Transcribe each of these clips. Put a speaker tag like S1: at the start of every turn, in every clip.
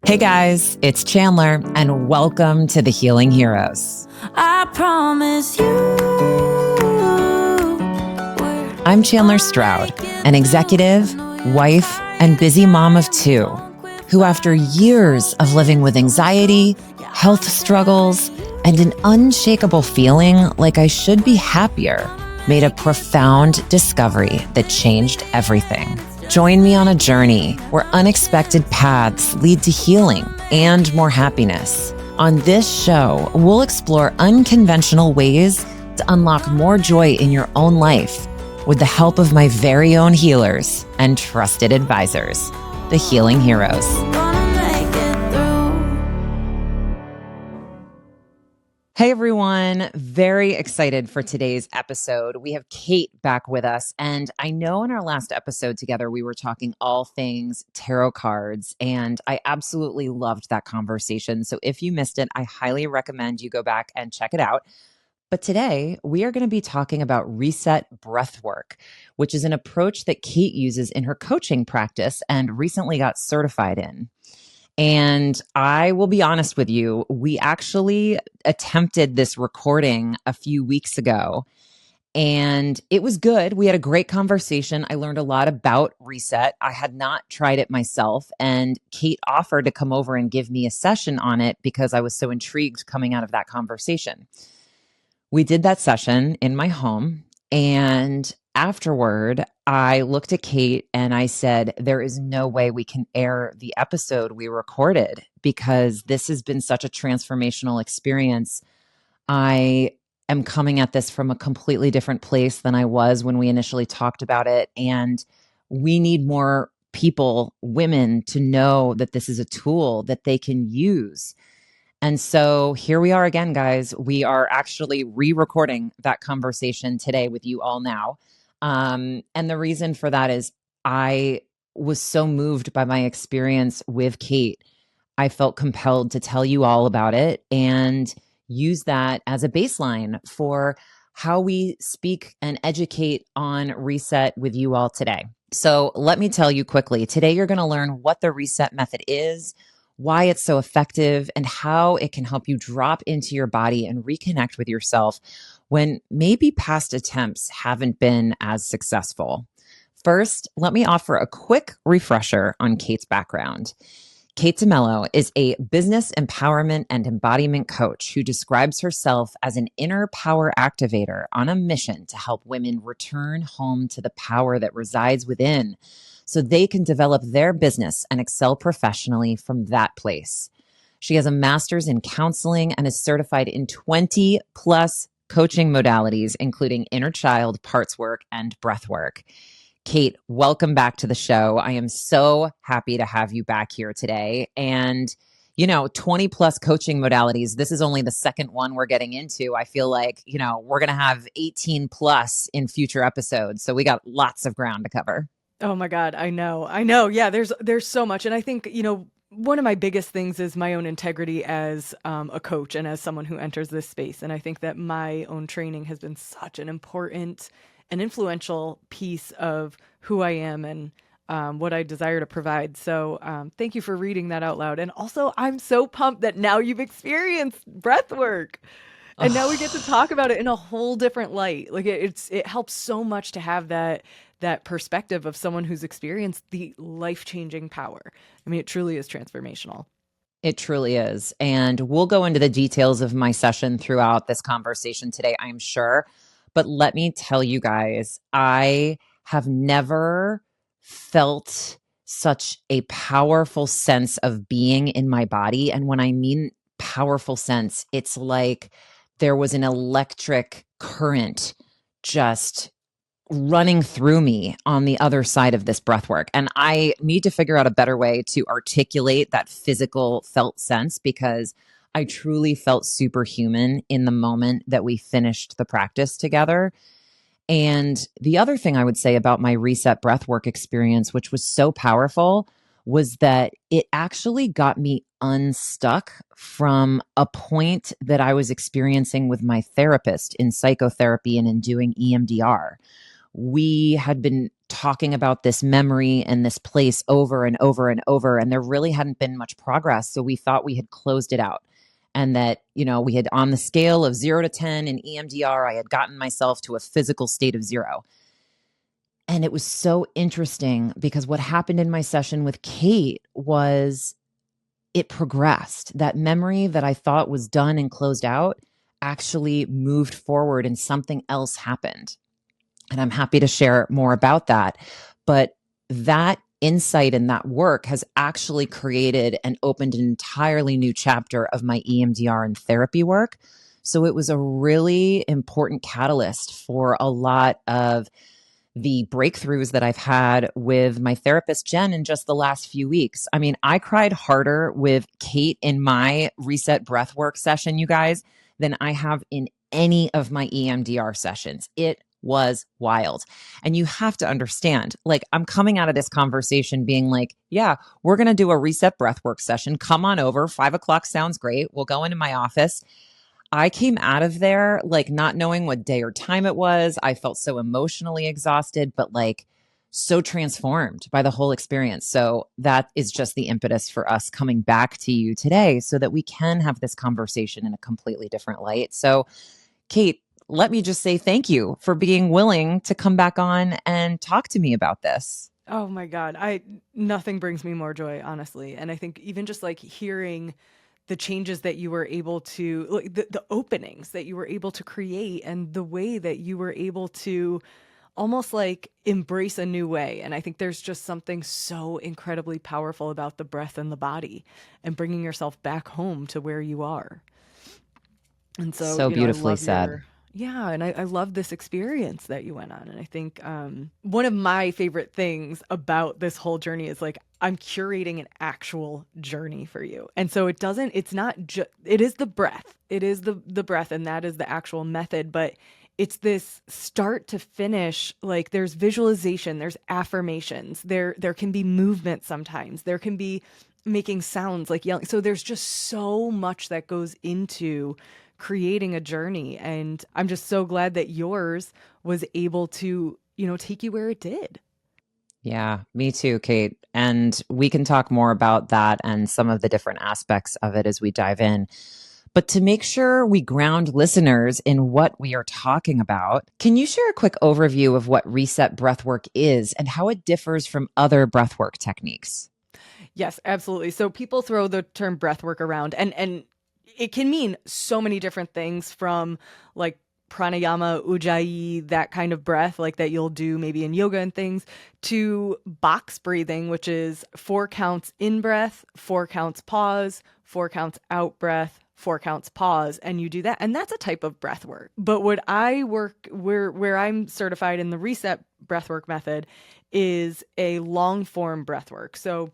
S1: Hey guys, it's Chandler, and welcome to the Healing Heroes.
S2: I promise you.
S1: I'm Chandler Stroud, an executive, wife, and busy mom of two, who after years of living with anxiety, health struggles, and an unshakable feeling like I should be happier, made a profound discovery that changed everything. Join me on a journey where unexpected paths lead to healing and more happiness. On this show, we'll explore unconventional ways to unlock more joy in your own life with the help of my very own healers and trusted advisors, the Healing Heroes. Hey everyone, very excited for today's episode. We have Kate back with us, and I know in our last episode together we were talking all things tarot cards, and I absolutely loved that conversation. So if you missed it, I highly recommend you go back and check it out. But today we are going to be talking about reset breathwork, which is an approach that Kate uses in her coaching practice and recently got certified in. And I will be honest with you, we actually attempted this recording a few weeks ago, and it was good. We had a great conversation. I learned a lot about reset. I had not tried it myself, and Kate offered to come over and give me a session on it because I was so intrigued coming out of that conversation. We did that session in my home, and afterward, I looked at Kate and I said, there is no way we can air the episode we recorded because this has been such a transformational experience. I am coming at this from a completely different place than I was when we initially talked about it. And we need more people, women, to know that this is a tool that they can use. And so here we are again, guys. We are actually re-recording that conversation today with you all now. And the reason for that is I was so moved by my experience with Kate. I felt compelled to tell you all about it and use that as a baseline for how we speak and educate on reset with you all today. So let me tell you quickly, today you're going to learn what the reset method is, why it's so effective, and how it can help you drop into your body and reconnect with yourself when maybe past attempts haven't been as successful. First, let me offer a quick refresher on Kate's background. Kate DeMello is a business empowerment and embodiment coach who describes herself as an inner power activator on a mission to help women return home to the power that resides within so they can develop their business and excel professionally from that place. She has a master's in counseling and is certified in 20 plus coaching modalities, including inner child, parts work, and breath work. Kate, welcome back to the show. I am so happy to have you back here today. And, 20 plus coaching modalities. This is only the second one we're getting into. I feel like, we're going to have 18 plus in future episodes. So we got lots of ground to cover.
S3: Oh my God. I know. Yeah, there's so much. And I think, one of my biggest things is my own integrity as a coach and as someone who enters this space. And I think that my own training has been such an important and influential piece of who I am and what I desire to provide. So thank you for reading that out loud. And also, I'm so pumped that now you've experienced breath work. And now we get to talk about it in a whole different light. Like it helps so much to have that perspective of someone who's experienced the life-changing power. I mean, it truly is transformational.
S1: It truly is. And we'll go into the details of my session throughout this conversation today, I'm sure. But let me tell you guys, I have never felt such a powerful sense of being in my body. And when I mean powerful sense, it's like there was an electric current just running through me on the other side of this breath work. And I need to figure out a better way to articulate that physical felt sense because I truly felt superhuman in the moment that we finished the practice together. And the other thing I would say about my reset breathwork experience, which was so powerful, was that it actually got me unstuck from a point that I was experiencing with my therapist in psychotherapy and in doing EMDR. We had been talking about this memory and this place over and over and over, and there really hadn't been much progress. So we thought we had closed it out. And that, we had on the scale of 0 to 10 in EMDR, I had gotten myself to a physical state of 0. And it was so interesting because what happened in my session with Kate was it progressed. That memory that I thought was done and closed out actually moved forward and something else happened. And I'm happy to share more about that. But that insight and that work has actually created and opened an entirely new chapter of my EMDR and therapy work. So it was a really important catalyst for a lot of the breakthroughs that I've had with my therapist, Jen, in just the last few weeks. I mean, I cried harder with Kate in my reset breathwork session, you guys, than I have in any of my EMDR sessions. It was wild. And you have to understand, like, I'm coming out of this conversation being like, yeah, we're going to do a reset breathwork session. Come on over. 5:00 sounds great. We'll go into my office. I came out of there like not knowing what day or time it was. I felt so emotionally exhausted, but like so transformed by the whole experience. So that is just the impetus for us coming back to you today so that we can have this conversation in a completely different light. So, Kate, let me just say thank you for being willing to come back on and talk to me about this.
S3: Oh my God. Nothing brings me more joy, honestly. And I think even just like hearing the changes that you were able to, like the openings that you were able to create and the way that you were able to almost like embrace a new way. And I think there's just something so incredibly powerful about the breath and the body and bringing yourself back home to where you are. And so,
S1: Beautifully said.
S3: I love this experience that you went on. And I think one of my favorite things about this whole journey is like, I'm curating an actual journey for you. And so it is the breath. It is the breath, and that is the actual method. But it's this start to finish, like there's visualization, there's affirmations, there can be movement sometimes, there can be making sounds like yelling. So there's just so much that goes into creating a journey. And I'm just so glad that yours was able to, take you where it did.
S1: Yeah, me too, Kate. And we can talk more about that and some of the different aspects of it as we dive in. But to make sure we ground listeners in what we are talking about, can you share a quick overview of what reset breathwork is and how it differs from other breathwork techniques?
S3: Yes, absolutely. So people throw the term breathwork around, and it can mean so many different things, from like pranayama, ujjayi, that kind of breath like that you'll do maybe in yoga and things, to box breathing, which is 4 counts in breath, 4 counts pause, 4 counts out breath, 4 counts pause, and you do that. And that's a type of breath work. But what I work where I'm certified in the reset breathwork method is a long form breath work. So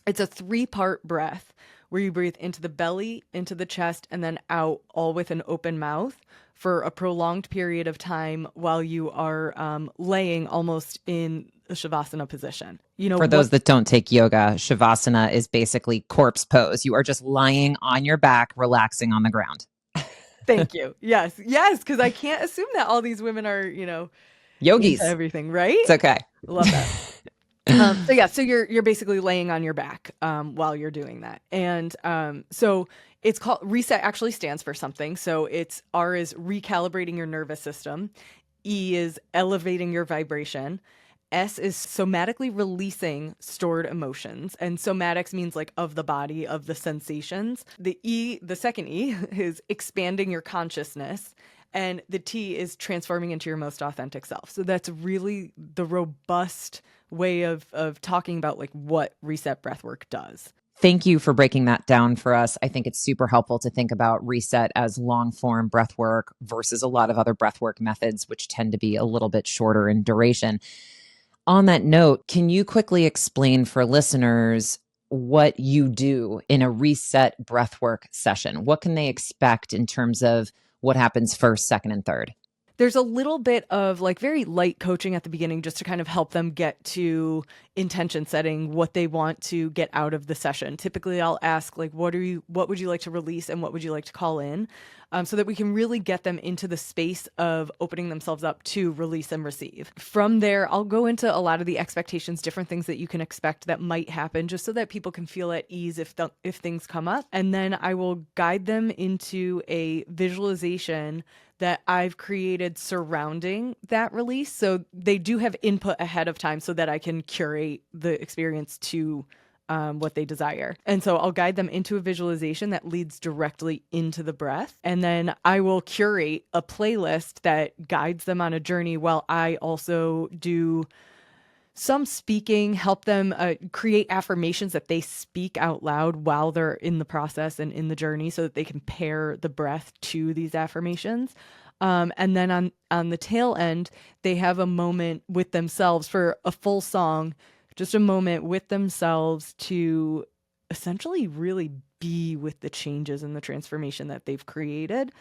S3: it's a 3-part breath where you breathe into the belly, into the chest, and then out, all with an open mouth for a prolonged period of time while you are laying almost in a Shavasana position.
S1: For those that don't take yoga, Shavasana is basically corpse pose. You are just lying on your back, relaxing on the ground.
S3: Thank you. Yes, because I can't assume that all these women are,
S1: Yogis.
S3: Everything, right?
S1: It's okay.
S3: Love that. So you're basically laying on your back while you're doing that. And so it's called reset, actually stands for something. So R is recalibrating your nervous system. E is elevating your vibration. S is somatically releasing stored emotions. And somatics means like of the body, of the sensations. The second E is expanding your consciousness. And the T is transforming into your most authentic self. So that's really the robust way of talking about like what reset breathwork does.
S1: Thank you for breaking that down for us. I think it's super helpful to think about reset as long form breathwork versus a lot of other breathwork methods, which tend to be a little bit shorter in duration. On that note, can you quickly explain for listeners what you do in a reset breathwork session? What can they expect in terms of what happens first, second, and third?
S3: There's a little bit of like very light coaching at the beginning just to kind of help them get to intention setting, what they want to get out of the session. Typically I'll ask like, what would you like to release and what would you like to call in? so that we can really get them into the space of opening themselves up to release and receive. From there, I'll go into a lot of the expectations, different things that you can expect that might happen, just so that people can feel at ease if things come up. And then I will guide them into a visualization that I've created surrounding that release. So they do have input ahead of time so that I can curate the experience to what they desire. And so I'll guide them into a visualization that leads directly into the breath. And then I will curate a playlist that guides them on a journey while I also do some speaking, help them create affirmations that they speak out loud while they're in the process and in the journey so that they can pair the breath to these affirmations. And then on the tail end, they have a moment with themselves for a full song, just a moment with themselves to essentially really be with the changes and the transformation that they've created.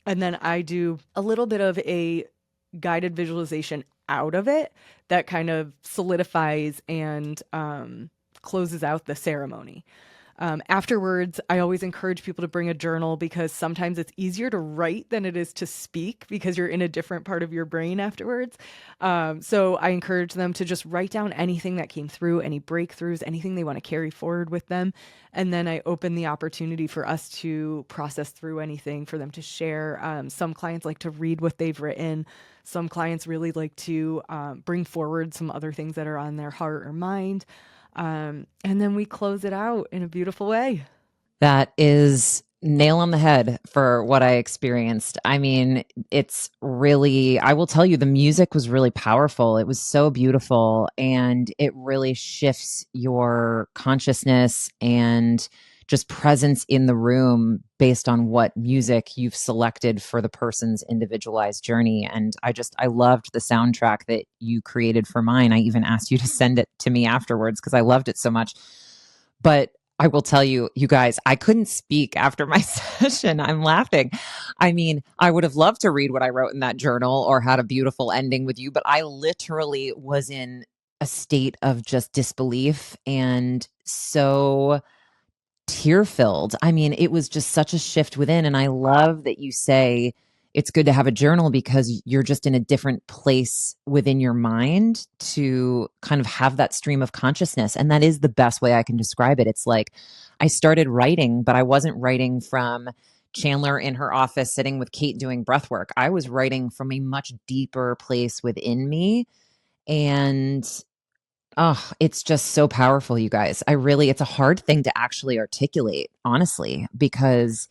S3: And then I do a little bit of a guided visualization out of it that kind of solidifies and closes out the ceremony. Afterwards, I always encourage people to bring a journal because sometimes it's easier to write than it is to speak because you're in a different part of your brain afterwards. So I encourage them to just write down anything that came through, any breakthroughs, anything they want to carry forward with them. And then I open the opportunity for us to process through anything, for them to share. Some clients like to read what they've written. Some clients really like to bring forward some other things that are on their heart or mind. And then we close it out in a beautiful way.
S1: That is nail on the head for what I experienced. I mean, it's really, I will tell you, the music was really powerful. It was so beautiful, and it really shifts your consciousness and just presence in the room based on what music you've selected for the person's individualized journey. And I loved the soundtrack that you created for mine. I even asked you to send it to me afterwards because I loved it so much. But I will tell you, you guys, I couldn't speak after my session. I'm laughing. I mean, I would have loved to read what I wrote in that journal or had a beautiful ending with you, but I literally was in a state of just disbelief and so tear-filled. I mean, it was just such a shift within. And I love that you say it's good to have a journal because you're just in a different place within your mind to kind of have that stream of consciousness. And that is the best way I can describe it. It's like I started writing, but I wasn't writing from Chandler in her office sitting with Kate doing breath work. I was writing from a much deeper place within me. And oh, it's just so powerful, you guys. It's a hard thing to actually articulate, honestly, because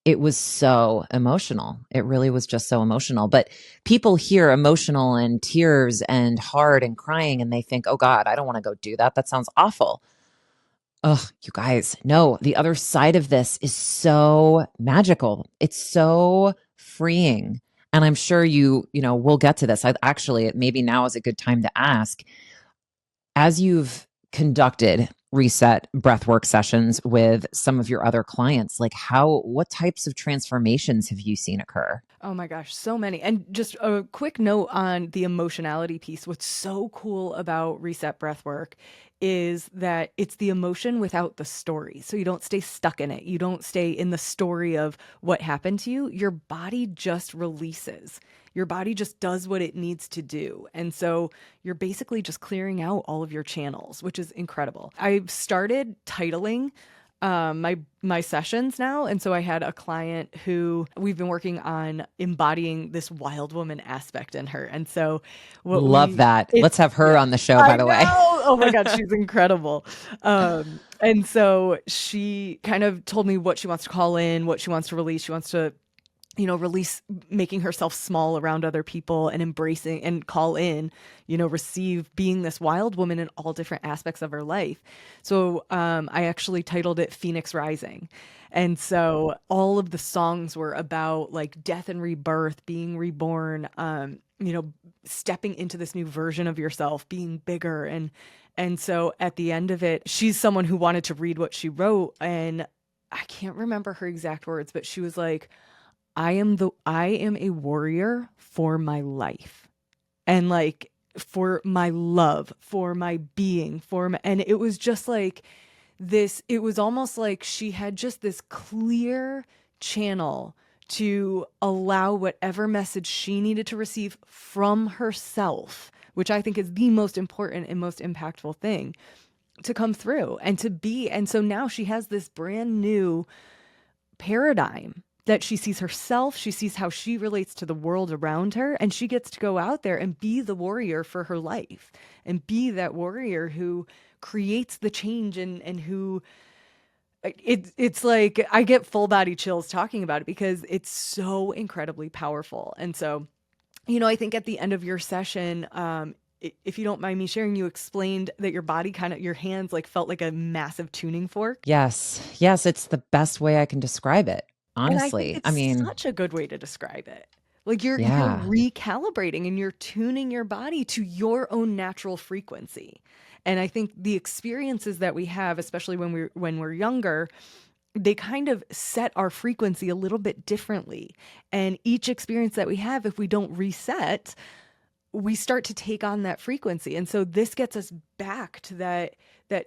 S1: it was so emotional. It really was just so emotional. But people hear emotional and tears and hard and crying and they think, oh God, I don't want to go do that. That sounds awful. Oh, you guys, no, the other side of this is so magical. It's so freeing. And I'm sure we'll get to this. Maybe now is a good time to ask, as you've conducted reset breathwork sessions with some of your other clients, like what types of transformations have you seen occur?
S3: Oh my gosh, so many. And just a quick note on the emotionality piece. What's so cool about reset breathwork is that it's the emotion without the story. So you don't stay stuck in it. You don't stay in the story of what happened to you. Your body just releases. Your body just does what it needs to do. And so you're basically just clearing out all of your channels, which is incredible. I've started titling my sessions now. And so I had a client who we've been working on embodying this wild woman aspect in her. And so
S1: love that. Let's have her on the show, by the way.
S3: Oh my God, she's incredible. And so she kind of told me what she wants to call in, what she wants to release. She wants to release making herself small around other people and embracing and call in, receive being this wild woman in all different aspects of her life. So I actually titled it Phoenix Rising. And so all of the songs were about like death and rebirth, being reborn, stepping into this new version of yourself, being bigger. And so at the end of it, she's someone who wanted to read what she wrote. And I can't remember her exact words, but she was like, I am a warrior for my life and like for my love, for my being, and it was just like this, it was almost like she had just this clear channel to allow whatever message she needed to receive from herself, which I think is the most important and most impactful thing, to come through and to be. And so now she has this brand new paradigm that she sees herself, she sees how she relates to the world around her, and she gets to go out there and be the warrior for her life and be that warrior who creates the change and who it's like I get full body chills talking about it because it's so incredibly powerful. And so, I think at the end of your session, if you don't mind me sharing, you explained that your body your hands like felt like a massive tuning fork.
S1: Yes. Yes. It's the best way I can describe it.
S3: And I think
S1: Honestly. I
S3: it's
S1: mean,
S3: such a good way to describe it. Like you're
S1: yeah.
S3: recalibrating and you're tuning your body to your own natural frequency. And I think the experiences that we have, especially when we're younger, they kind of set our frequency a little bit differently. And each experience that we have, if we don't reset, we start to take on that frequency. And so this gets us back to that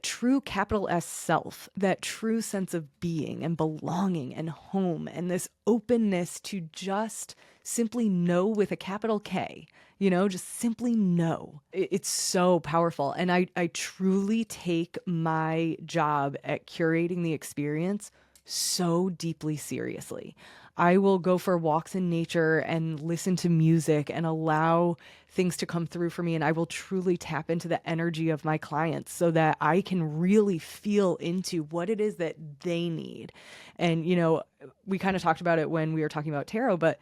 S3: true capital S self, that true sense of being and belonging and home, and this openness to just simply know with a capital K, just simply know. It's so powerful. And I truly take my job at curating the experience so deeply seriously. I will go for walks in nature and listen to music and allow things to come through for me. And I will truly tap into the energy of my clients so that I can really feel into what it is that they need. And, we kind of talked about it when we were talking about tarot, but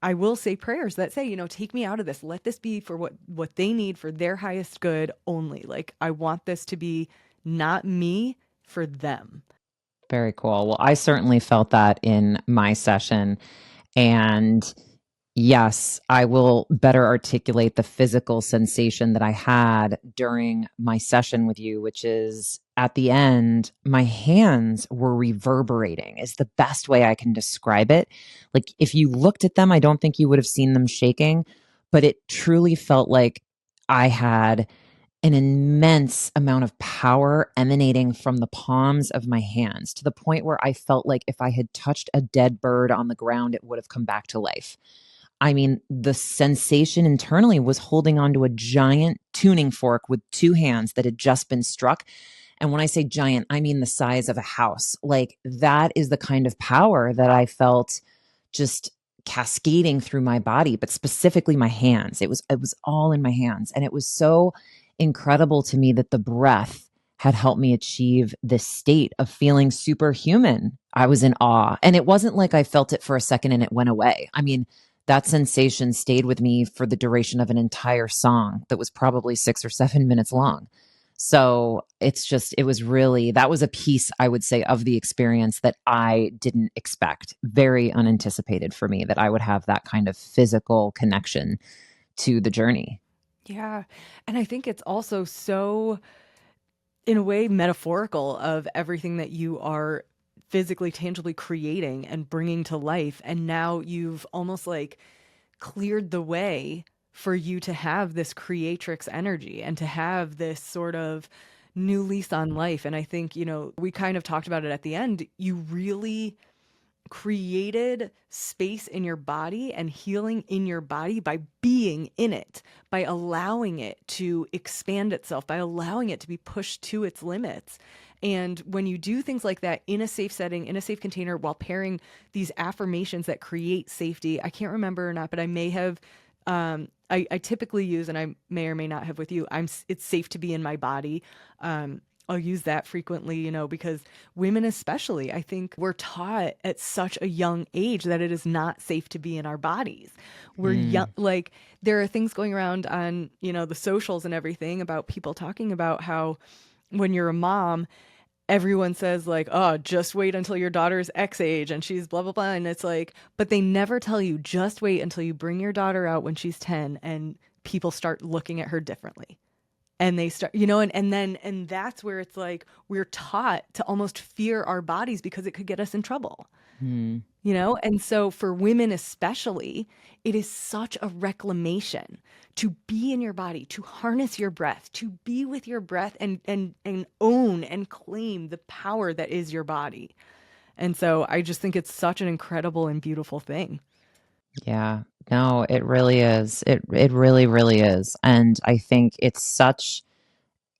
S3: I will say prayers that say, take me out of this. Let this be for what they need for their highest good only. Like, I want this to be not me, for them.
S1: Very cool. Well, I certainly felt that in my session. And yes, I will better articulate the physical sensation that I had during my session with you, which is at the end, my hands were reverberating, is the best way I can describe it. Like if you looked at them, I don't think you would have seen them shaking, but it truly felt like I had an immense amount of power emanating from the palms of my hands to the point where I felt like if I had touched a dead bird on the ground, it would have come back to life. I mean, the sensation internally was holding onto a giant tuning fork with two hands that had just been struck. And when I say giant, I mean the size of a house. Like that is the kind of power that I felt just cascading through my body, but specifically my hands. It was all in my hands. And it was so incredible to me that the breath had helped me achieve this state of feeling superhuman. I was in awe. And it wasn't like I felt it for a second and it went away. I mean, that sensation stayed with me for the duration of an entire song that was probably 6 or 7 minutes long. So it was really, that was a piece, I would say, of the experience that I didn't expect. Very unanticipated for me that I would have that kind of physical connection to the journey.
S3: Yeah. And I think it's also so, in a way, metaphorical of everything that you are physically, tangibly creating and bringing to life. And now you've almost like cleared the way for you to have this creatrix energy and to have this sort of new lease on life. And I think, we kind of talked about it at the end. You really created space in your body and healing in your body by being in it, by allowing it to expand itself, by allowing it to be pushed to its limits. And when you do things like that in a safe setting, in a safe container, while pairing these affirmations that create safety, I can't remember or not, but I may have, I typically use, and I may or may not have with you, it's safe to be in my body. I'll use that frequently, because women especially, I think we're taught at such a young age that it is not safe to be in our bodies. We're young, like there are things going around on, the socials and everything about people talking about how when you're a mom, everyone says like, oh, just wait until your daughter's X age and she's blah, blah, blah. And it's like, but they never tell you just wait until you bring your daughter out when she's 10 and people start looking at her differently. And they start, and that's where it's like we're taught to almost fear our bodies because it could get us in trouble.
S1: Mm.
S3: And so for women especially, it is such a reclamation to be in your body, to harness your breath, to be with your breath and own and claim the power that is your body. And so I just think it's such an incredible and beautiful thing.
S1: Yeah. No, it really is. It really, really is. And I think it's such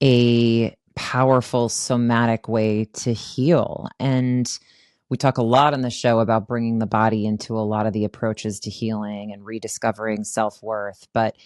S1: a powerful somatic way to heal. And we talk a lot on the show about bringing the body into a lot of the approaches to healing and rediscovering self-worth. But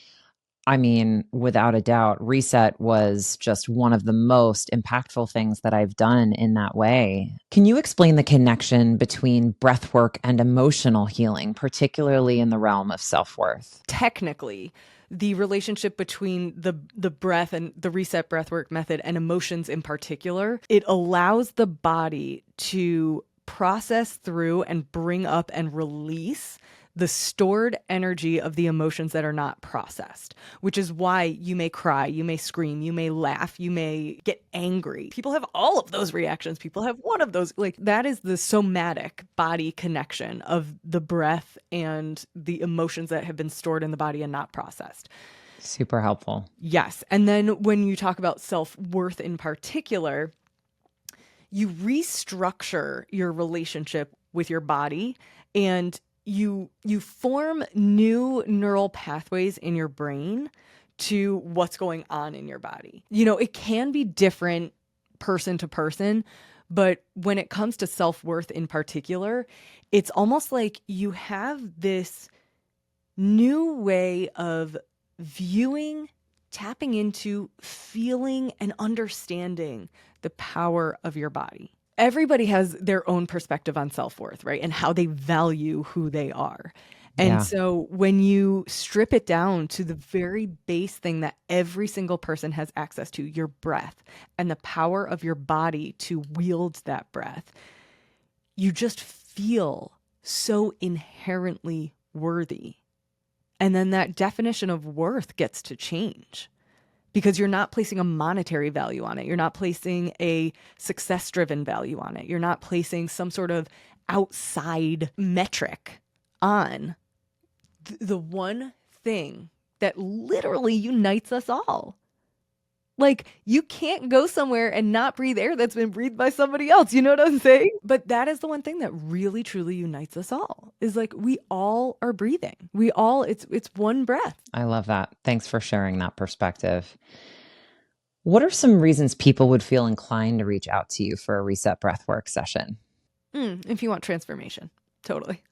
S1: I mean, without a doubt, Reset was just one of the most impactful things that I've done in that way. Can you explain the connection between breath work and emotional healing, particularly in the realm of self-worth?
S3: Technically, the relationship between the breath and the Reset breathwork method and emotions in particular, it allows the body to process through and bring up and release the stored energy of the emotions that are not processed, which is why you may cry, you may scream, you may laugh, you may get angry. People have all of those reactions. People have one of those. Like, that is the somatic body connection of the breath and the emotions that have been stored in the body and not processed.
S1: Super helpful.
S3: Yes. And then when you talk about self-worth in particular, you restructure your relationship with your body, and you form new neural pathways in your brain to what's going on in your body. You know, it can be different person to person, but when it comes to self-worth in particular, it's almost like you have this new way of viewing, tapping into, feeling, and understanding the power of your body. Everybody has their own perspective on self-worth, right? And how they value who they are. And
S1: Yeah.
S3: so when you strip it down to the very base thing that every single person has access to, your breath, and the power of your body to wield that breath, you just feel so inherently worthy. And then that definition of worth gets to change, because you're not placing a monetary value on it. You're not placing a success-driven value on it. You're not placing some sort of outside metric on the one thing that literally unites us all. Like, you can't go somewhere and not breathe air that's been breathed by somebody else. You know what I'm saying? But that is the one thing that really, truly unites us all, is like, we all are breathing. We all, it's one breath.
S1: I love that. Thanks for sharing that perspective. What are some reasons people would feel inclined to reach out to you for a Reset breathwork session?
S3: If you want transformation. Totally.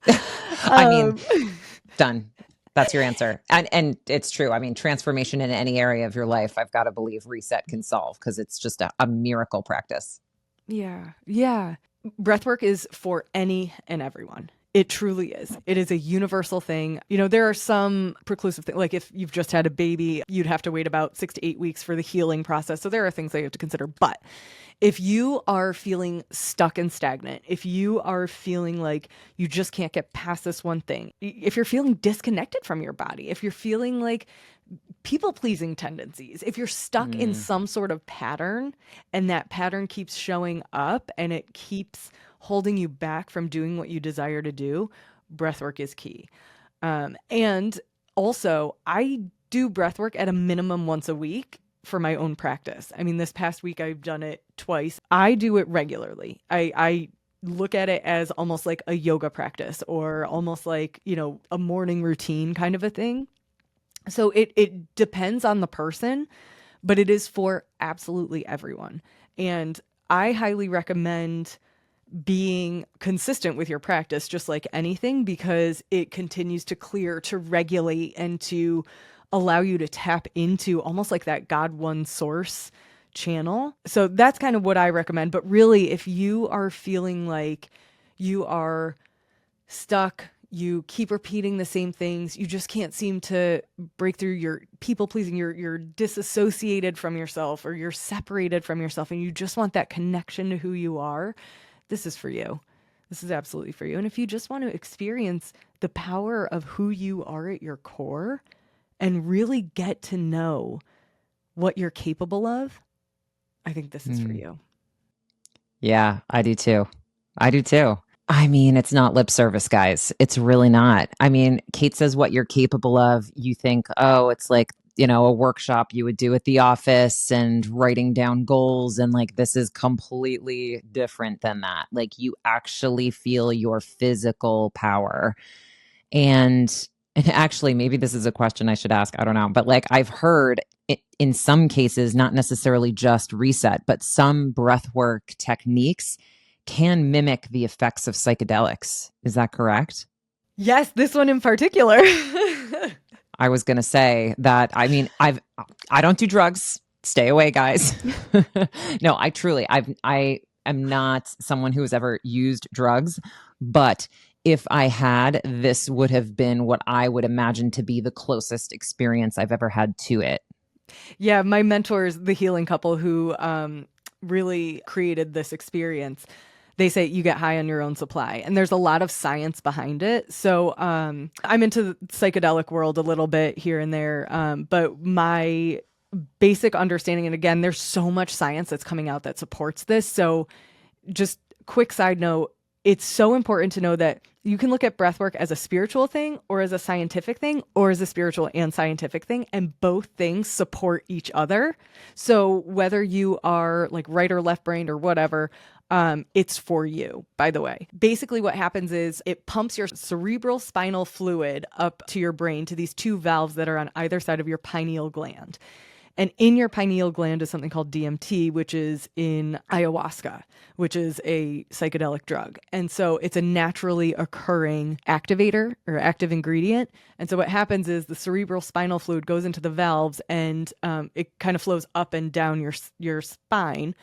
S1: I mean, done. That's your answer. And it's true. I mean, transformation in any area of your life, I've got to believe Reset can solve, because it's just a miracle practice.
S3: Yeah. Yeah. Breathwork is for any and everyone. It truly is. It is a universal thing. You know, there are some preclusive things, like if you've just had a baby, you'd have to wait about 6 to 8 weeks for the healing process. So there are things that you have to consider. But if you are feeling stuck and stagnant, if you are feeling like you just can't get past this one thing, if you're feeling disconnected from your body, if you're feeling like people-pleasing tendencies, if you're stuck in some sort of pattern and that pattern keeps showing up and it keeps holding you back from doing what you desire to do, breathwork is key. And also, I do breathwork at a minimum once a week for my own practice. I mean, this past week I've done it twice. I do it regularly. I look at it as almost like a yoga practice, or almost like, you know, a morning routine kind of a thing. So it depends on the person, but it is for absolutely everyone. And I highly recommend being consistent with your practice, just like anything, because it continues to clear, to regulate, and to allow you to tap into almost like that God one source channel. So that's kind of what I recommend. But really, if you are feeling like you are stuck, you keep repeating the same things, you just can't seem to break through, your people pleasing, you're disassociated from yourself, or you're separated from yourself, and you just want that connection to who you are, this is for you. This is absolutely for you. And if you just want to experience the power of who you are at your core and really get to know what you're capable of, I think this is for you.
S1: Yeah, I do too. I do too. I mean, it's not lip service, guys. It's really not. I mean, Kate says what you're capable of. You think, oh, it's like a workshop you would do at the office and writing down goals. And like, this is completely different than that. Like, you actually feel your physical power. And actually, maybe this is a question I should ask. I don't know. But like, I've heard in some cases, not necessarily just reset, but some breathwork techniques can mimic the effects of psychedelics. Is that correct?
S3: Yes, this one in particular.
S1: I was going to say that. I mean, I don't do drugs. Stay away, guys. No, I am not someone who has ever used drugs, but if I had, this would have been what I would imagine to be the closest experience I've ever had to it.
S3: Yeah, my mentors, the healing couple who really created this experience, they say you get high on your own supply, and there's a lot of science behind it. So I'm into the psychedelic world a little bit here and there, but my basic understanding, and again, there's so much science that's coming out that supports this. So just quick side note, it's so important to know that you can look at breathwork as a spiritual thing or as a scientific thing or as a spiritual and scientific thing, and both things support each other. So whether you are like right or left brained or whatever, it's for you, by the way. Basically what happens is it pumps your cerebral spinal fluid up to your brain, to these two valves that are on either side of your pineal gland. And in your pineal gland is something called DMT, which is in ayahuasca, which is a psychedelic drug. And so it's a naturally occurring activator or active ingredient. And so what happens is the cerebral spinal fluid goes into the valves, and it kind of flows up and down your spine.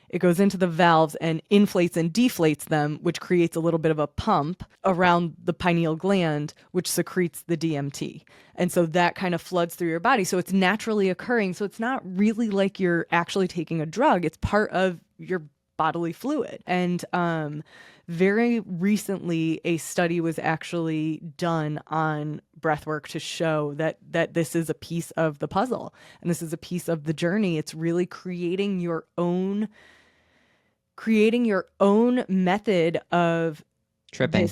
S3: It goes into the valves and inflates and deflates them, which creates a little bit of a pump around the pineal gland, which secretes the DMT. And so that kind of floods through your body. So it's naturally occurring. So it's not really like you're actually taking a drug. It's part of your bodily fluid. And very recently, a study was actually done on breathwork to show that this is a piece of the puzzle and this is a piece of the journey. It's really creating your own method of
S1: Tripping.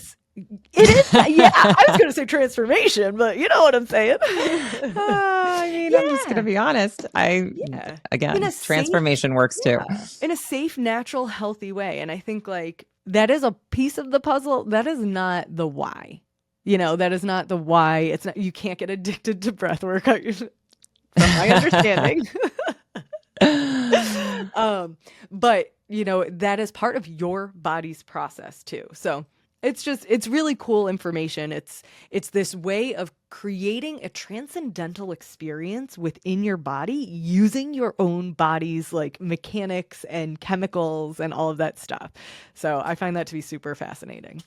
S3: It is, yeah. I was going to say transformation, but you know what I'm saying.
S1: I mean, I'm just going to be honest. Again, transformation works too.
S3: In a safe, natural, healthy way. And I think like that is a piece of the puzzle. That is not the why. That is not the why. It's not, you can't get addicted to breath work, from my understanding. But that is part of your body's process too. So it's really cool information. It's this way of creating a transcendental experience within your body using your own body's like mechanics and chemicals and all of that stuff. So I find that to be super fascinating.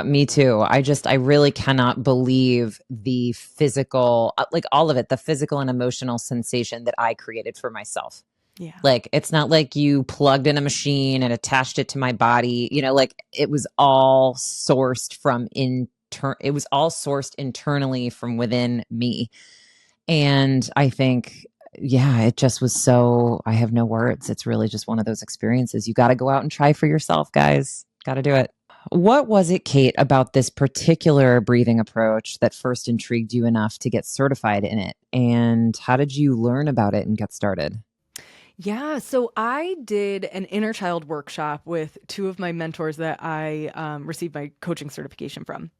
S1: Me too. I really cannot believe the physical, like all of it, the physical and emotional sensation that I created for myself.
S3: Yeah.
S1: Like, it's not like you plugged in a machine and attached it to my body, like it was all sourced internally from within me. And I think, yeah, it just was I have no words. It's really just one of those experiences. You got to go out and try for yourself, guys. Got to do it. What was it, Kate, about this particular breathing approach that first intrigued you enough to get certified in it? And how did you learn about it and get started?
S3: Yeah, so I did an inner child workshop with two of my mentors that I received my coaching certification from.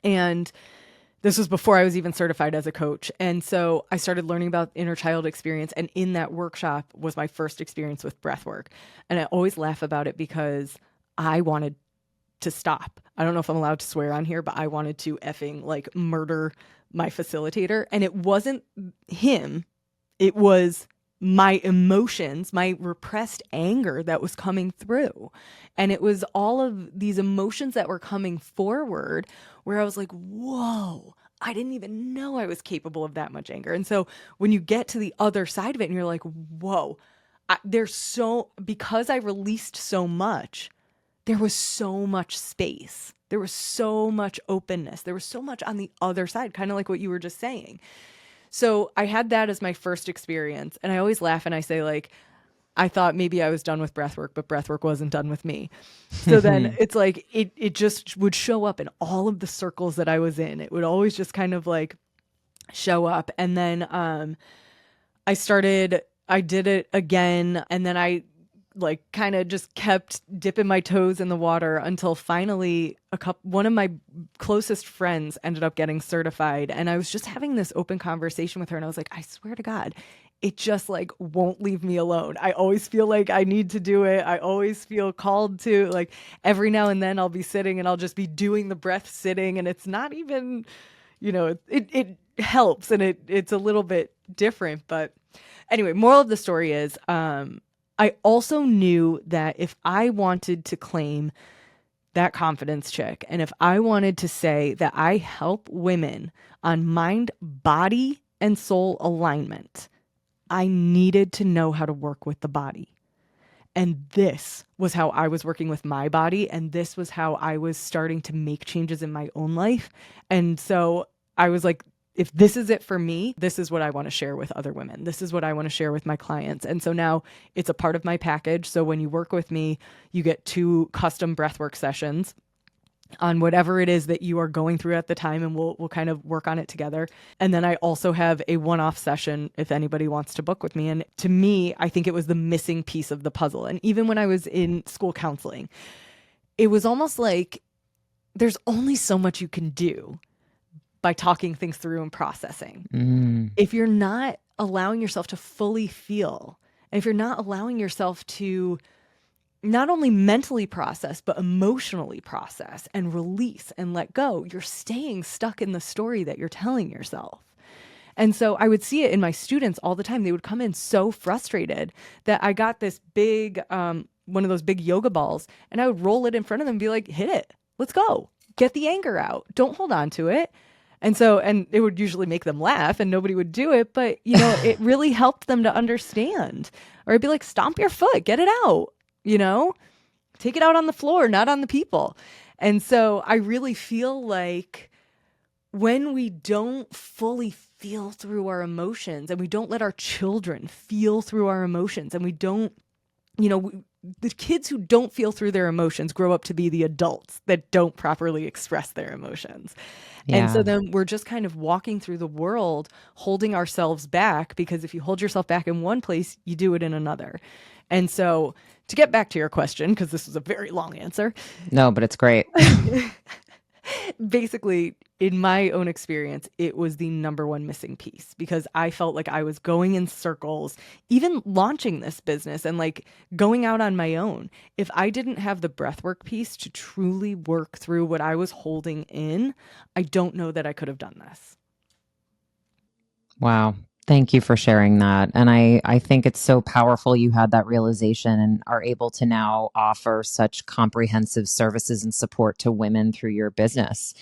S3: And this was before I was even certified as a coach. And so I started learning about inner child experience. And in that workshop was my first experience with breath work. And I always laugh about it because I wanted to stop. I don't know if I'm allowed to swear on here, but I wanted to effing like murder my facilitator. And it wasn't him. It was my emotions, my repressed anger that was coming through. And it was all of these emotions that were coming forward where I was like, whoa, I didn't even know I was capable of that much anger. And so when you get to the other side of it and you're like, whoa, because I released so much, there was so much space. There was so much openness. There was so much on the other side, kind of like what you were just saying. So I had that as my first experience. And I always laugh and I say, like, I thought maybe I was done with breathwork, but breathwork wasn't done with me. So then it's like, it just would show up in all of the circles that I was in. It would always just kind of like show up. And then I did it again, and then I like kind of just kept dipping my toes in the water until finally one of my closest friends ended up getting certified, and I was just having this open conversation with her, and I was like, I swear to God, it just like won't leave me alone. I always feel like I need to do it. I always feel called to, like, every now and then I'll be sitting and I'll just be doing the breath sitting, and it's not even, it helps, and it's a little bit different. But anyway, moral of the story is, I also knew that if I wanted to claim that confidence chick, and if I wanted to say that I help women on mind, body, and soul alignment, I needed to know how to work with the body. And this was how I was working with my body. And this was how I was starting to make changes in my own life. And so I was like, if this is it for me, this is what I want to share with other women. This is what I want to share with my clients. And so now it's a part of my package. So when you work with me, you get 2 custom breathwork sessions on whatever it is that you are going through at the time, and we'll kind of work on it together. And then I also have a one-off session if anybody wants to book with me. And to me, I think it was the missing piece of the puzzle. And even when I was in school counseling, it was almost like there's only so much you can do by talking things through and processing. If you're not allowing yourself to fully feel, and if you're not allowing yourself to not only mentally process, but emotionally process and release and let go, you're staying stuck in the story that you're telling yourself. And so I would see it in my students all the time. They would come in so frustrated that I got this big, one of those big yoga balls, and I would roll it in front of them and be like, hit it. Let's go. Get the anger out. Don't hold on to it. And it would usually make them laugh and nobody would do it. But, it really helped them to understand. Or I'd be like, stomp your foot, get it out. Take it out on the floor, not on the people. And so I really feel like when we don't fully feel through our emotions, and we don't let our children feel through our emotions, and we don't, the kids who don't feel through their emotions grow up to be the adults that don't properly express their emotions. And so then we're just kind of walking through the world, holding ourselves back, because if you hold yourself back in one place, you do it in another. And so to get back to your question, because this was a very long answer.
S1: No, but it's great.
S3: Basically, in my own experience, it was the number one missing piece, because I felt like I was going in circles, even launching this business and like going out on my own. If I didn't have the breathwork piece to truly work through what I was holding in, I don't know that I could have done this.
S1: Wow. Thank you for sharing that. And I think it's so powerful you had that realization and are able to now offer such comprehensive services and support to women through your business.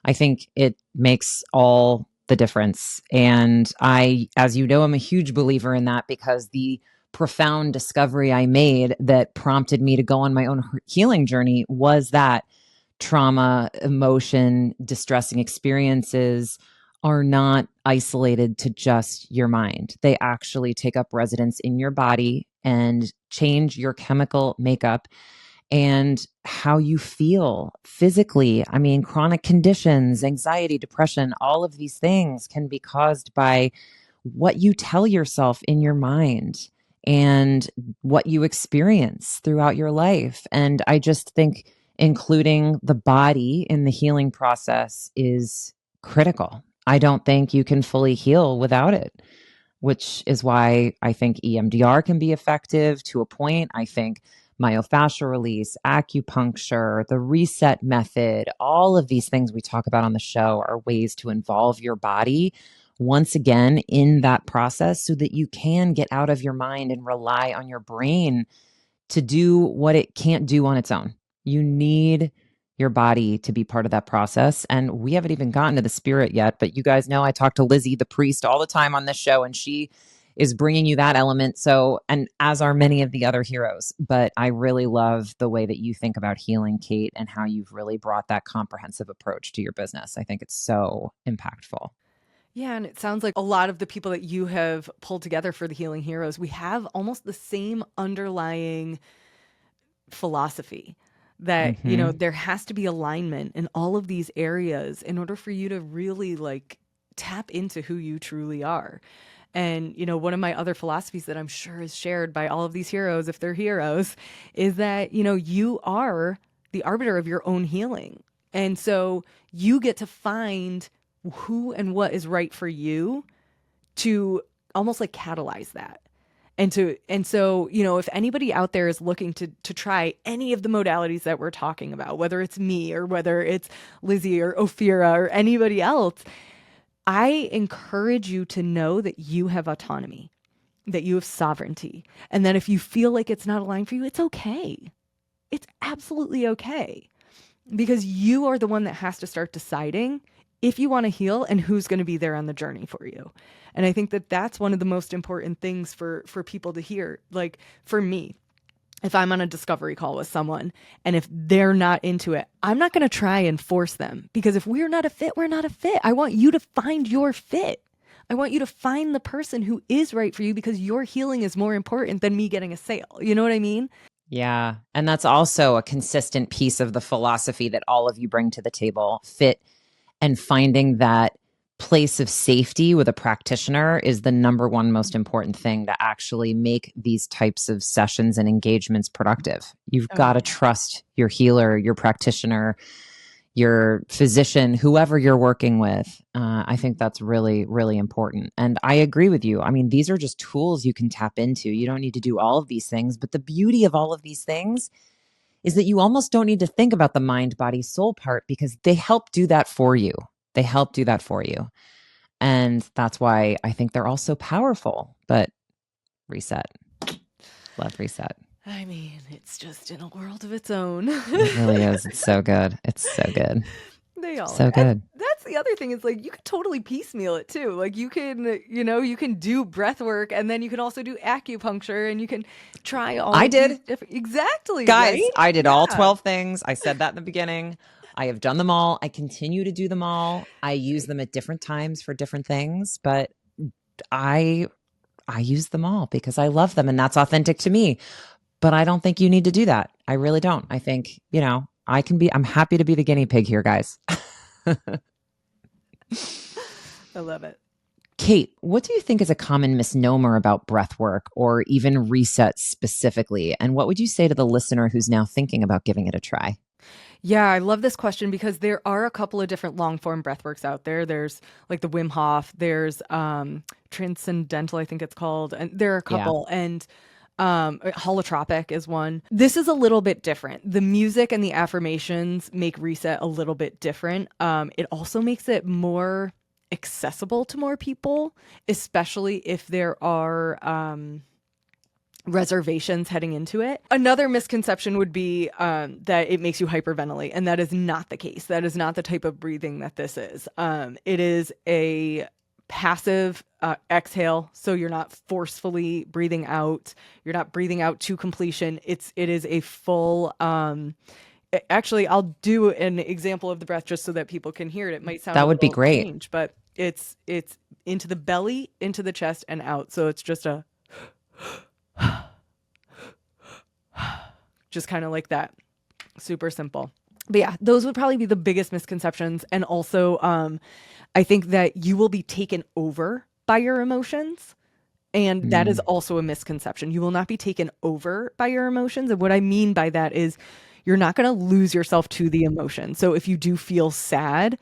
S1: I think it makes all the difference. And I, as you know, I'm a huge believer in that, because the profound discovery I made that prompted me to go on my own healing journey was that trauma, emotion, distressing experiences are not isolated to just your mind. They actually take up residence in your body and change your chemical makeup and how you feel physically. I mean, chronic conditions, anxiety, depression, all of these things can be caused by what you tell yourself in your mind and what you experience throughout your life. And I just think including the body in the healing process is critical. I don't think you can fully heal without it, which is why I think EMDR can be effective to a point. I think myofascial release, acupuncture, the reset method, all of these things we talk about on the show are ways to involve your body once again in that process so that you can get out of your mind and rely on your brain to do what it can't do on its own. You need your body to be part of that process. And we haven't even gotten to the spirit yet, but you guys know I talk to Lizzie, the priest, all the time on this show, and she is bringing you that element. So, and as are many of the other heroes, but I really love the way that you think about healing, Kate, and how you've really brought that comprehensive approach to your business. I think it's so impactful.
S3: Yeah, and it sounds like a lot of the people that you have pulled together for the Healing Heroes, we have almost the same underlying philosophy that, there has to be alignment in all of these areas in order for you to really like tap into who you truly are. And, one of my other philosophies that I'm sure is shared by all of these heroes, if they're heroes, is that, you are the arbiter of your own healing. And so you get to find who and what is right for you to almost like catalyze that. And so, if anybody out there is looking to try any of the modalities that we're talking about, whether it's me or whether it's Lizzie or Ophira or anybody else, I encourage you to know that you have autonomy, that you have sovereignty, and that if you feel like it's not aligned for you, it's okay. It's absolutely okay, because you are the one that has to start deciding if you want to heal and who's going to be there on the journey for you. And I think that that's one of the most important things for people to hear. Like for me, if I'm on a discovery call with someone and if they're not into it, I'm not going to try and force them, because if we're not a fit, we're not a fit. I want you to find your fit. I want you to find the person who is right for you, because your healing is more important than me getting a sale. You know what I mean?
S1: Yeah. And that's also a consistent piece of the philosophy that all of you bring to the table. Fit and finding that place of safety with a practitioner is the number one most important thing to actually make these types of sessions and engagements productive. You've got to trust your healer, your practitioner, your physician, whoever you're working with. I think that's really, really important. And I agree with you. I mean, these are just tools you can tap into. You don't need to do all of these things. But the beauty of all of these things is that you almost don't need to think about the mind, body, soul part, because they help do that for you. They help do that for you. And that's why I think they're all so powerful. But reset. Love reset.
S3: I mean, it's just in a world of its own.
S1: It really is. It's so good. It's so good.
S3: They all
S1: so
S3: are.
S1: good.
S3: That's the other thing, is like you could totally piecemeal it too. Like you can do breath work, and then you can also do acupuncture, and you can try all
S1: I
S3: of
S1: did.
S3: these different, exactly,
S1: Guys,
S3: right?
S1: I did all 12 things. I said that in the beginning. I have done them all. I continue to do them all. I use them at different times for different things, but I use them all because I love them and that's authentic to me. But I don't think you need to do that. I really don't. I think, I'm happy to be the guinea pig here, guys.
S3: I love it.
S1: Kate, what do you think is a common misnomer about breath work or even reset specifically? And what would you say to the listener who's now thinking about giving it a try?
S3: Yeah, I love this question because there are a couple of different long form breathworks out there. There's like the Wim Hof, there's Transcendental, I think it's called, and there are a couple. Yeah. And holotropic is one. This is a little bit different. The music and the affirmations make reset a little bit different. It also makes it more accessible to more people, especially if there are reservations heading into it. Another misconception would be that it makes you hyperventilate, and that is not the case. That is not the type of breathing that this is. It is a passive exhale, so you're not forcefully breathing out. You're not breathing out to completion. It is a full actually, I'll do an example of the breath just so that people can hear it. It might sound
S1: that would be great,
S3: strange, but it's into the belly, into the chest, and out. So it's just a just kind of like that. Super simple. But yeah, those would probably be the biggest misconceptions. And also, I think that you will be taken over by your emotions. And that is also a misconception. You will not be taken over by your emotions. And what I mean by that is you're not going to lose yourself to the emotion. So if you do feel sad,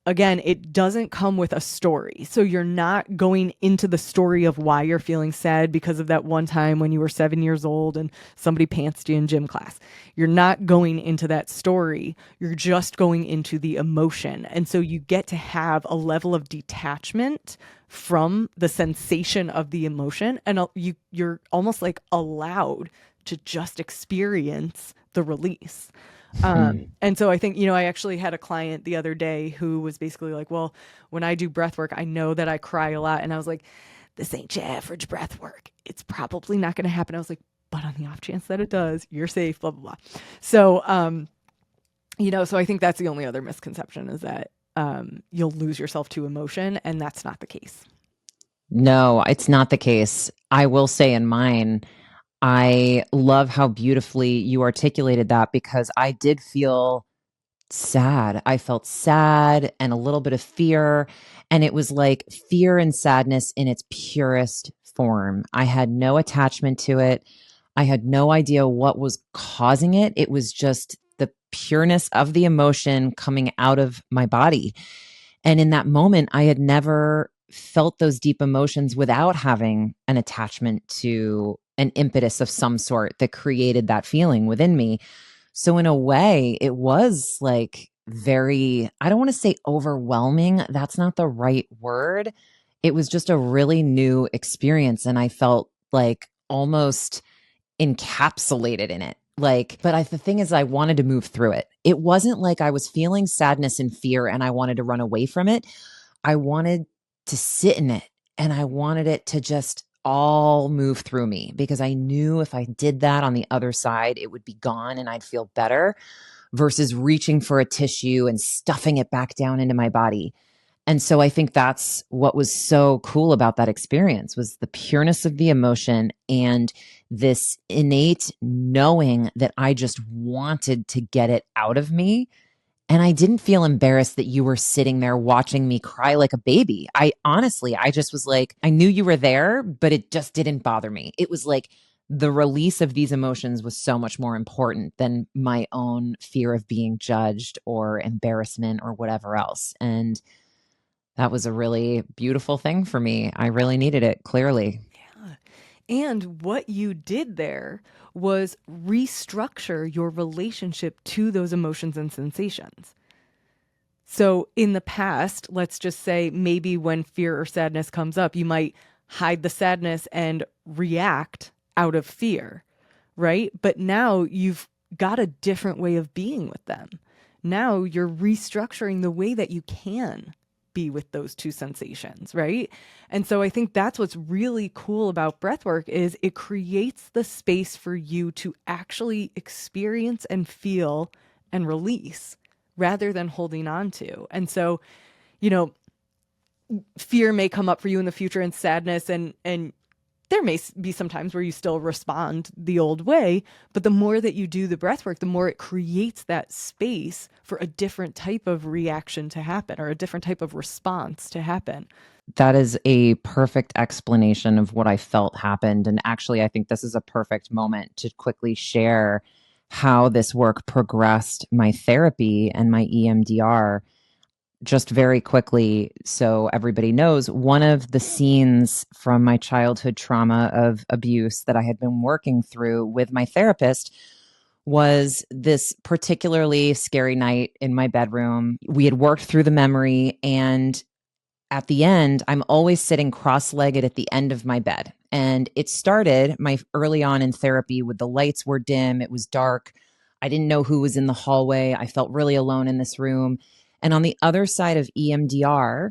S3: again, it doesn't come with a story. So you're not going into the story of why you're feeling sad because of that one time when you were 7 years old and somebody pantsed you in gym class. You're not going into that story. You're just going into the emotion. And so you get to have a level of detachment from the sensation of the emotion. And you're almost like allowed to just experience the release. And so I think, I actually had a client the other day who was basically like, well, when I do breath work, I know that I cry a lot. And I was like, this ain't your average breath work. It's probably not going to happen. I was like, but on the off chance that it does, you're safe, blah, blah, blah. So, so I think that's the only other misconception is that you'll lose yourself to emotion, and that's not the case.
S1: No, it's not the case. I will say in mine, I love how beautifully you articulated that because I did feel sad. I felt sad and a little bit of fear. And it was like fear and sadness in its purest form. I had no attachment to it. I had no idea what was causing it. It was just the pureness of the emotion coming out of my body. And in that moment, I had never felt those deep emotions without having an attachment to an impetus of some sort that created that feeling within me. So, in a way, it was like very, I don't want to say overwhelming. That's not the right word. It was just a really new experience. And I felt like almost encapsulated in it. Like, but the thing is, I wanted to move through it. It wasn't like I was feeling sadness and fear and I wanted to run away from it. I wanted to sit in it and I wanted it to just all move through me because I knew if I did that on the other side, it would be gone and I'd feel better versus reaching for a tissue and stuffing it back down into my body. And so I think that's what was so cool about that experience was the pureness of the emotion and this innate knowing that I just wanted to get it out of me. And I didn't feel embarrassed that you were sitting there watching me cry like a baby. I just was like, I knew you were there, but it just didn't bother me. It was like the release of these emotions was so much more important than my own fear of being judged or embarrassment or whatever else. And that was a really beautiful thing for me. I really needed it, clearly.
S3: Yeah. And what you did there was restructure your relationship to those emotions and sensations. So in the past, let's just say maybe when fear or sadness comes up, you might hide the sadness and react out of fear, right? But now you've got a different way of being with them. Now you're restructuring the way that you can be with those two sensations, right? And so I think that's what's really cool about breathwork is it creates the space for you to actually experience and feel and release rather than holding on to. And so, you know, fear may come up for you in the future and sadness and there may be some times where you still respond the old way, but the more that you do the breath work, the more it creates that space for a different type of reaction to happen or a different type of response to happen.
S1: That is a perfect explanation of what I felt happened. And actually, I think this is a perfect moment to quickly share how this work progressed my therapy and my EMDR. Just very quickly, so everybody knows, one of the scenes from my childhood trauma of abuse that I had been working through with my therapist was this particularly scary night in my bedroom. We had worked through the memory, and at the end, I'm always sitting cross-legged at the end of my bed. And it started my early on in therapy with the lights were dim, it was dark. I didn't know who was in the hallway. I felt really alone in this room. And on the other side of EMDR,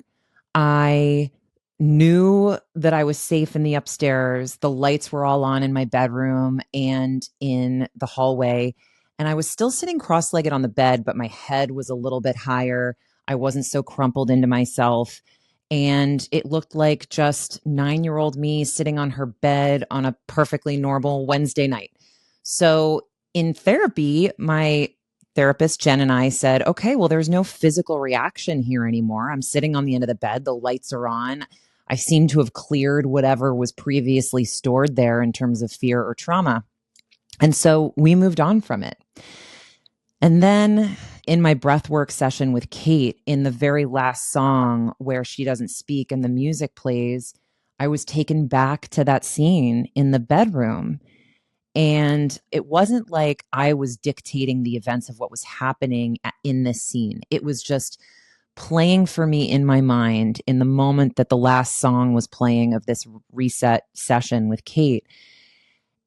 S1: I knew that I was safe in the upstairs. The lights were all on in my bedroom and in the hallway. And I was still sitting cross-legged on the bed, but my head was a little bit higher. I wasn't so crumpled into myself. And it looked like just 9-year-old me sitting on her bed on a perfectly normal Wednesday night. So in therapy, my therapist, Jen, and I said, okay, well, there's no physical reaction here anymore. I'm sitting on the end of the bed. The lights are on. I seem to have cleared whatever was previously stored there in terms of fear or trauma. And so we moved on from it. And then in my breathwork session with Kate, in the very last song where she doesn't speak and the music plays, I was taken back to that scene in the bedroom. And it wasn't like I was dictating the events of what was happening in this scene. It was just playing for me in my mind in the moment that the last song was playing of this reset session with Kate.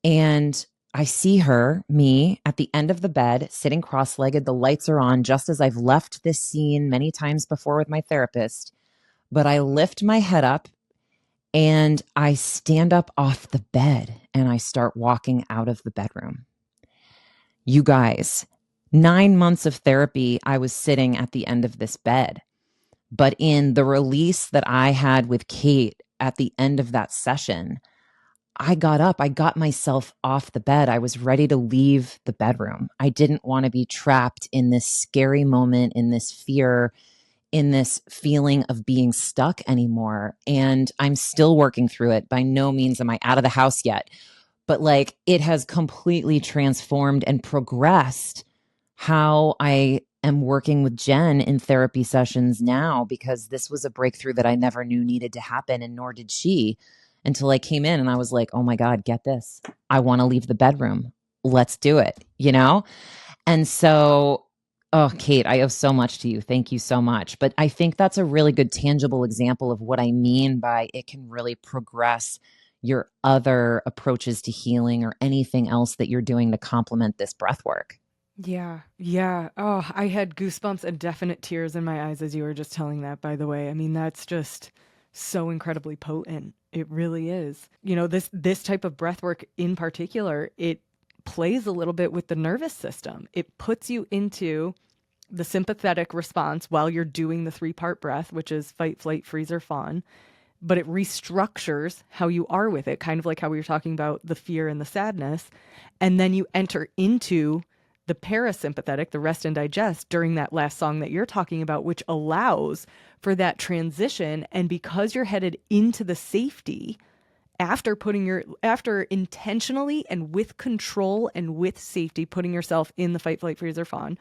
S1: And I see her, me, at the end of the bed, sitting cross-legged. The lights are on, just as I've left this scene many times before with my therapist. But I lift my head up and I stand up off the bed and I start walking out of the bedroom. You guys, 9 months of therapy, I was sitting at the end of this bed. But in the release that I had with Kate at the end of that session, I got up, I got myself off the bed. I was ready to leave the bedroom. I didn't want to be trapped in this scary moment, in this fear, in this feeling of being stuck anymore. And I'm still working through it. By no means am I out of the house yet, but like it has completely transformed and progressed how I am working with Jen in therapy sessions now, because this was a breakthrough that I never knew needed to happen, and nor did she, until I came in and I was like, oh my God, get this. I want to leave the bedroom. Let's do it, you know? And so, oh, Kate, I owe so much to you. Thank you so much. But I think that's a really good, tangible example of what I mean by it can really progress your other approaches to healing or anything else that you're doing to complement this breath work.
S3: Yeah, yeah. Oh, I had goosebumps and definite tears in my eyes as you were just telling that, by the way. I mean, that's just so incredibly potent. It really is. You know, this type of breath work in particular, it plays a little bit with the nervous system. It puts you into the sympathetic response while you're doing the three-part breath, which is fight, flight, freeze, or fawn, but it restructures how you are with it, kind of like how we were talking about the fear and the sadness. And then you enter into the parasympathetic, the rest and digest, during that last song that you're talking about, which allows for that transition. And because you're headed into the safety, after intentionally and with control and with safety, putting yourself in the fight, flight, freeze, or fawn,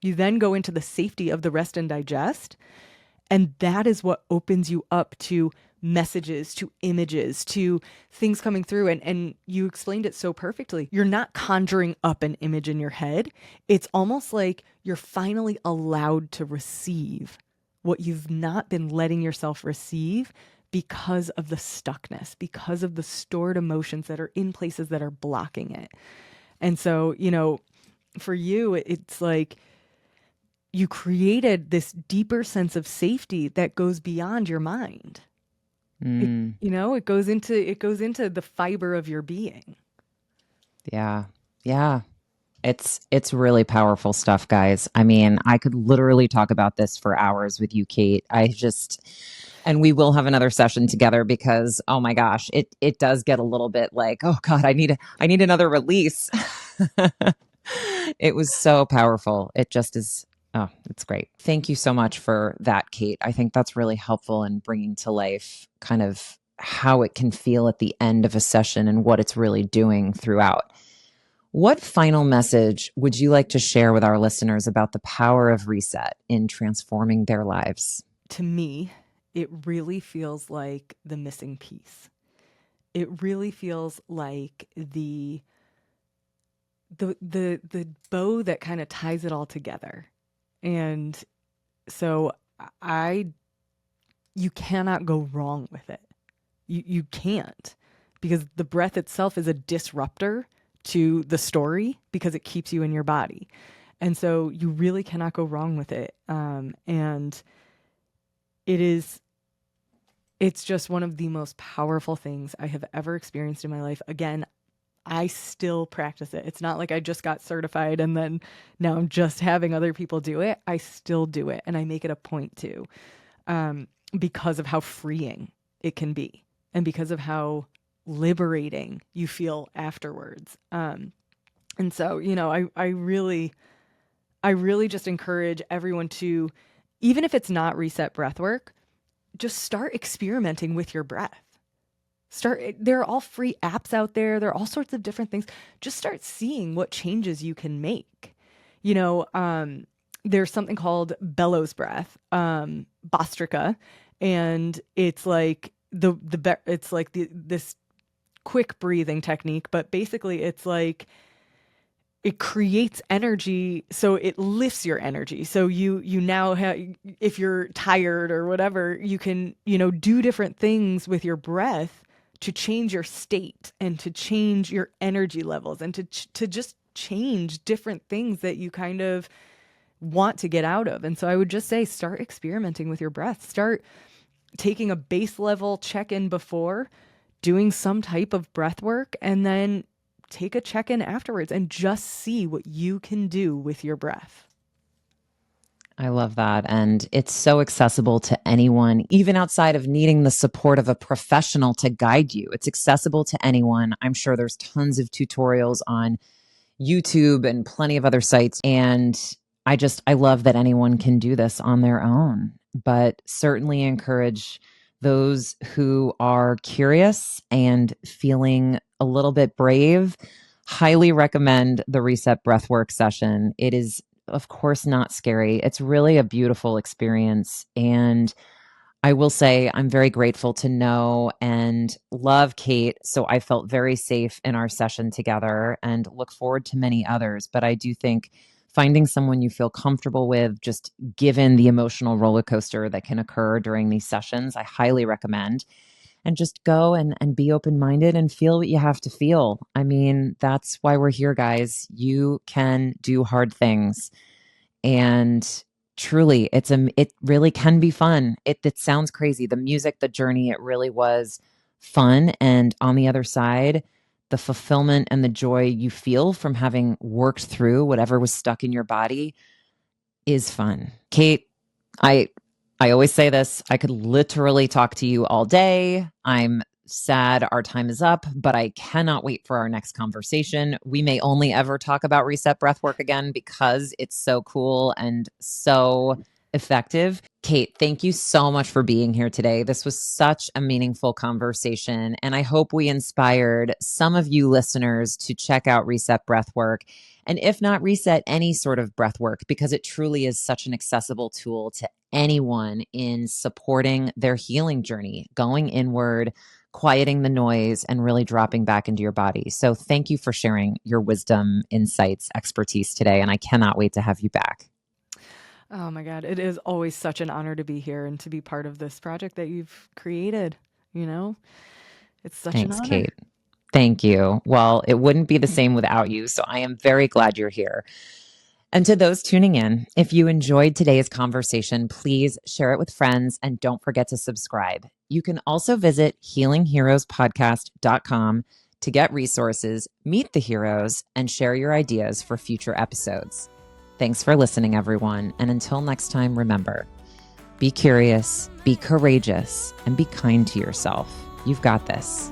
S3: you then go into the safety of the rest and digest. And that is what opens you up to messages, to images, to things coming through. And you explained it so perfectly. You're not conjuring up an image in your head. It's almost like you're finally allowed to receive what you've not been letting yourself receive because of the stuckness, because of the stored emotions that are in places that are blocking it. And so, you know, for you, it's like you created this deeper sense of safety that goes beyond your mind. You know, it goes into the fiber of your being.
S1: Yeah. Yeah. It's really powerful stuff, guys. I mean, I could literally talk about this for hours with you, Kate. And we will have another session together because, oh my gosh, it does get a little bit like, oh God, I need another release. It was so powerful. It just is. Oh, it's great. Thank you so much for that, Kate. I think that's really helpful in bringing to life kind of how it can feel at the end of a session and what it's really doing throughout. What final message would you like to share with our listeners about the power of reset in transforming their lives?
S3: To me, it really feels like the missing piece. It really feels like the bow that kind of ties it all together. And so you cannot go wrong with it. You can't, because the breath itself is a disruptor to the story because it keeps you in your body. And so you really cannot go wrong with it. And it's just one of the most powerful things I have ever experienced in my life. Again, I still practice it. It's not like I just got certified and then now I'm just having other people do it. I still do it, and I make it a point to, because of how freeing it can be and because of how liberating you feel afterwards. And so, you know, I really just encourage everyone to, even if it's not reset breath work, just start experimenting with your breath. There are all free apps out there. There are all sorts of different things. Just start seeing what changes you can make. You know, there's something called bellows breath, Bostrica, and it's like this quick breathing technique, but basically it's like it creates energy, so it lifts your energy. So you now have, if you're tired or whatever, you can, you know, do different things with your breath to change your state and to change your energy levels and to just change different things that you kind of want to get out of. And so I would just say, start experimenting with your breath. Start taking a base level check-in before, doing some type of breath work, and then take a check-in afterwards and just see what you can do with your breath.
S1: I love that. And it's so accessible to anyone, even outside of needing the support of a professional to guide you. It's accessible to anyone. I'm sure there's tons of tutorials on YouTube and plenty of other sites. And I love that anyone can do this on their own, but certainly encourage those who are curious and feeling a little bit brave. Highly recommend the Reset Breathwork session. It is, of course, not scary. It's really a beautiful experience. And I will say I'm very grateful to know and love Kate. So I felt very safe in our session together and look forward to many others. But I do think finding someone you feel comfortable with, just given the emotional roller coaster that can occur during these sessions, I highly recommend. And just go and be open-minded and feel what you have to feel. I mean, that's why we're here, guys. You can do hard things. And truly, it really can be fun. It sounds crazy. The music, the journey, it really was fun. And on the other side, the fulfillment and the joy you feel from having worked through whatever was stuck in your body is fun. Kate, I always say this, I could literally talk to you all day. I'm sad our time is up, but I cannot wait for our next conversation. We may only ever talk about Reset Breathwork again because it's so cool and so effective. Kate, thank you so much for being here today. This was such a meaningful conversation, and I hope we inspired some of you listeners to check out Reset Breathwork. And if not Reset, any sort of breathwork, because it truly is such an accessible tool to anyone in supporting their healing journey, going inward, quieting the noise, and really dropping back into your body. So thank you for sharing your wisdom, insights, expertise today. And I cannot wait to have you back.
S3: Oh my God. It is always such an honor to be here and to be part of this project that you've created. It's such an
S1: Thanks,
S3: honor.
S1: Kate. Thank you. Well, it wouldn't be the same without you. So I am very glad you're here. And to those tuning in, if you enjoyed today's conversation, please share it with friends and don't forget to subscribe. You can also visit healingheroespodcast.com to get resources, meet the heroes, and share your ideas for future episodes. Thanks for listening, everyone. And until next time, remember, be curious, be courageous, and be kind to yourself. You've got this.